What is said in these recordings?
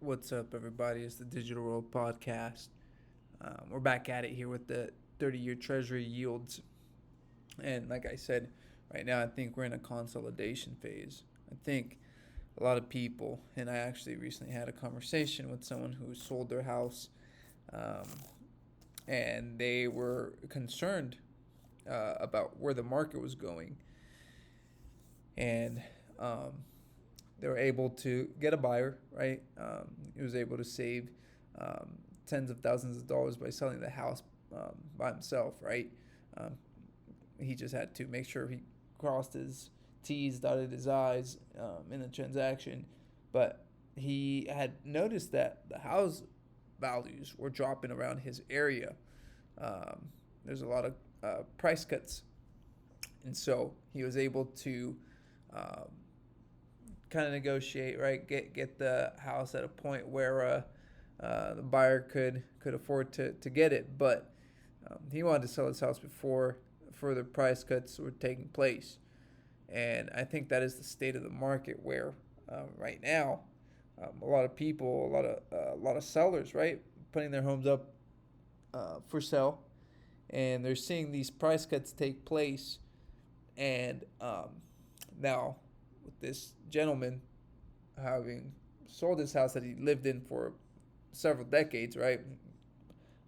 What's up, everybody? It's the Digital World Podcast. We're back at it here with the 30-year Treasury yields. And like I said, right now I think we're in a consolidation phase. I think a lot of people, and I actually recently had a conversation with someone who sold their house, um, and they were concerned about where the market was going. And they were able to get a buyer, right? He was able to save um, tens of thousands of dollars by selling the house by himself, right? Um, he just had to make sure he crossed his T's, dotted his I's in the transaction. But he had noticed that the house values were dropping around his area. There's a lot of price cuts. And so he was able to um, kind of negotiate, right? Get the house at a point where the buyer could afford to get it, but he wanted to sell his house before further price cuts were taking place, and I think that is the state of the market where right now a lot of people, a lot of sellers, right, putting their homes up for sale, and they're seeing these price cuts take place, and now with this gentleman having sold his house that he lived in for several decades, right?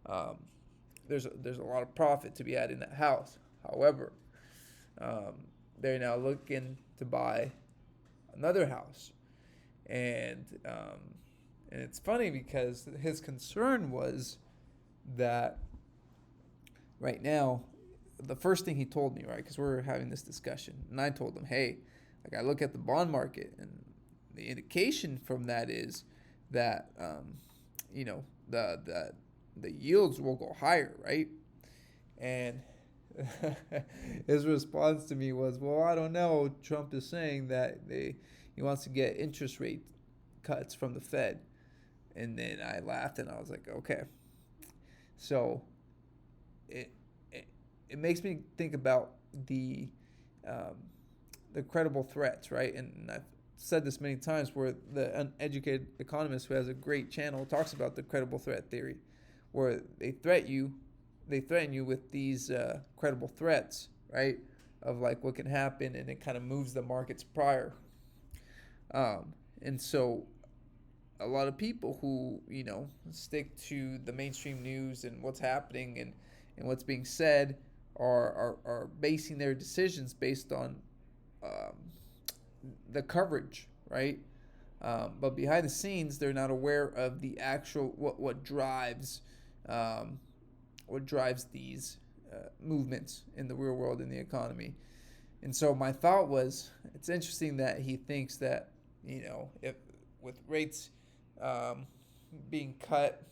Um, there's a lot of profit to be had in that house. However, um, they're now looking to buy another house, and and it's funny because his concern was that right now, the first thing he told me, right, because we're having this discussion, and I told him, hey, like I look at the bond market, and the indication from that is that you know the yields will go higher, right? And his response to me was, "Well, I don't know. Trump is saying that he wants to get interest rate cuts from the Fed." And then I laughed and I was like, "Okay." So it it, it makes me think about um, the credible threats, right? And I've said this many times, where the uneducated economist who has a great channel talks about the credible threat theory, where they threaten you with these credible threats, right? Of like what can happen, and it kind of moves the markets prior. And so a lot of people who stick to the mainstream news and what's happening and what's being said are basing their decisions based on um, the coverage, right? But behind the scenes, they're not aware of the actual um, what drives these movements in the real world in the economy. And so my thought was, it's interesting that he thinks that if with rates um, being cut,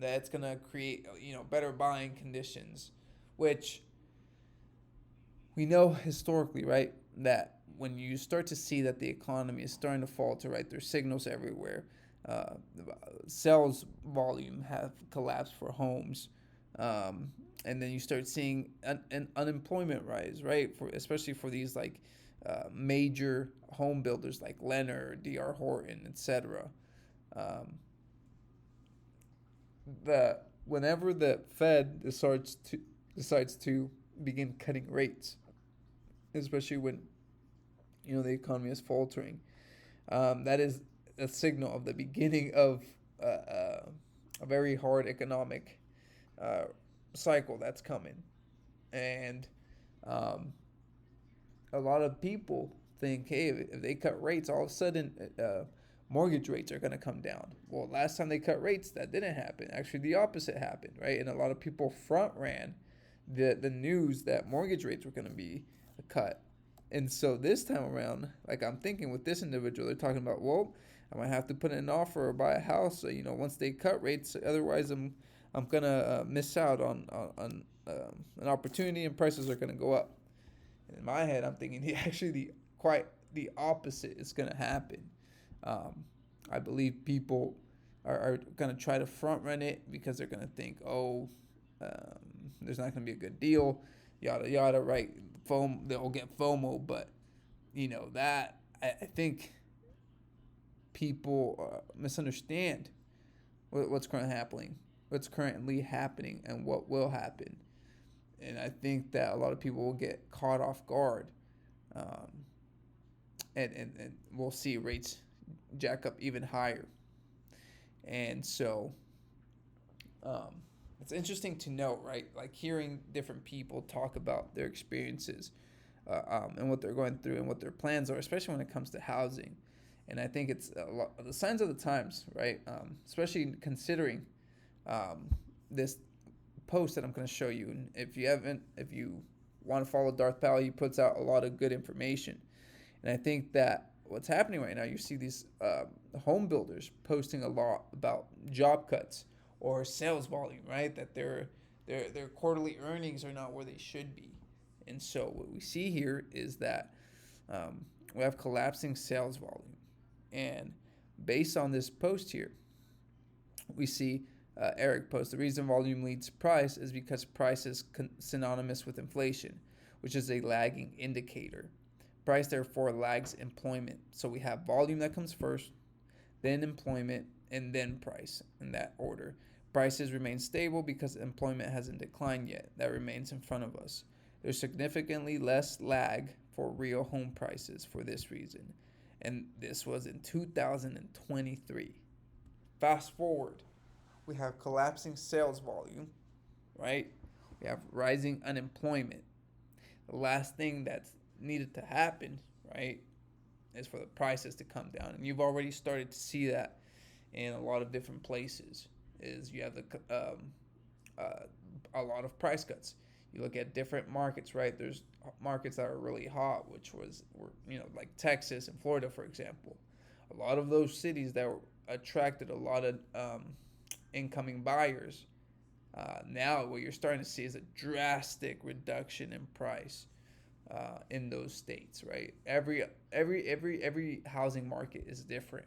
that it's gonna create better buying conditions, which we know historically, right, that when you start to see that the economy is starting to falter, right, there's signals everywhere. Sales volume have collapsed for homes, um, and then you start seeing an unemployment rise, right, for especially for these like major home builders like Leonard, D.R. Horton, etc. Um, the Whenever the Fed decides to begin cutting rates, especially when the economy is faltering. That is a signal of the beginning of a very hard economic uh, cycle that's coming, and um, a lot of people think, hey, if they cut rates, all of a sudden mortgage rates are going to come down. Well, last time they cut rates, that didn't happen. Actually, the opposite happened, right? And a lot of people front ran the news that mortgage rates were going to be cut. And so this time around, like I'm thinking with this individual, they're talking about, well, I might have to put in an offer or buy a house, once they cut rates. Otherwise, I'm gonna miss out on an opportunity, and prices are gonna go up. And in my head, I'm thinking actually quite the opposite is gonna happen. Um, I believe people are gonna try to front run it because they're gonna think, oh, there's not gonna be a good deal, yada yada, right? They'll get FOMO, but that I think people misunderstand what's currently happening, and what will happen. And I think that a lot of people will get caught off guard, um, and we'll see rates jack up even higher. And so um, it's interesting to note, right? Like hearing different people talk about their experiences, and what they're going through and what their plans are, especially when it comes to housing. And I think it's a lot, the signs of the times, right? Especially considering um, this post that I'm going to show you. And if you want to follow Darth Powell, he puts out a lot of good information. And I think that what's happening right now, you see these home builders posting a lot about job cuts or sales volume, right? That their quarterly earnings are not where they should be. And so what we see here is that we have collapsing sales volume. And based on this post here, we see Eric post, the reason volume leads price is because price is synonymous with inflation, which is a lagging indicator. Price therefore lags employment. So we have volume that comes first, then employment, and then price in that order. Prices remain stable because employment hasn't declined yet. That remains in front of us. There's significantly less lag for real home prices for this reason. And this was in 2023. Fast forward, we have collapsing sales volume, right? We have rising unemployment. The last thing that's needed to happen, right, is for the prices to come down. And you've already started to see that in a lot of different places. Is you have a lot of price cuts. You look at different markets, right? There's markets that are really hot, which were like Texas and Florida, for example. A lot of those cities that attracted a lot of incoming buyers. Now, what you're starting to see is a drastic reduction in price in those states, right? Every housing market is different.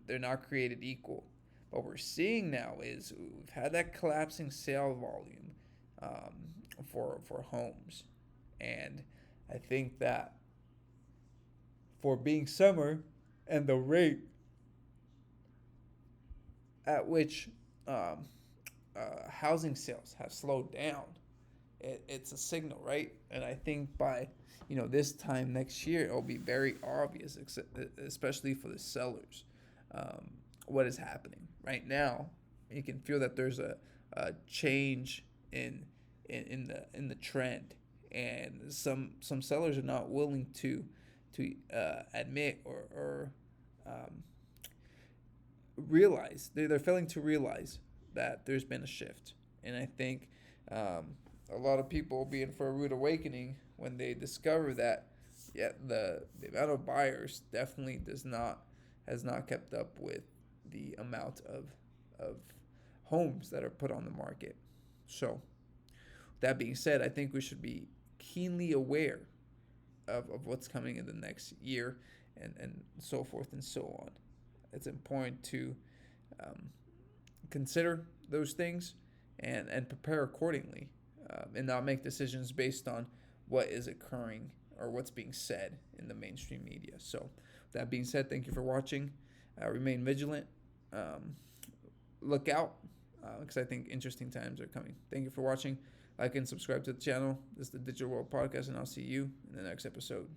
They're not created equal. What we're seeing now is we've had that collapsing sale volume for homes, and I think that for being summer and the rate at which housing sales have slowed down, it's a signal, right? And I think by this time next year, it'll be very obvious, especially for the sellers, what is happening right now. You can feel that there's a change in the trend, and some sellers are not willing to admit or realize, they're failing to realize that there's been a shift. And I think a lot of people will be in for a rude awakening when they discover that the amount of buyers definitely has not kept up with the amount of homes that are put on the market. So that being said, I think we should be keenly aware of what's coming in the next year, and so forth and so on. It's important to consider those things and prepare accordingly, and not make decisions based on what is occurring or what's being said in the mainstream media. So, that being said, thank you for watching. Remain vigilant. Look out, because I think interesting times are coming. Thank you for watching. Like and subscribe to the channel. This is the Digital World Podcast, and I'll see you in the next episode.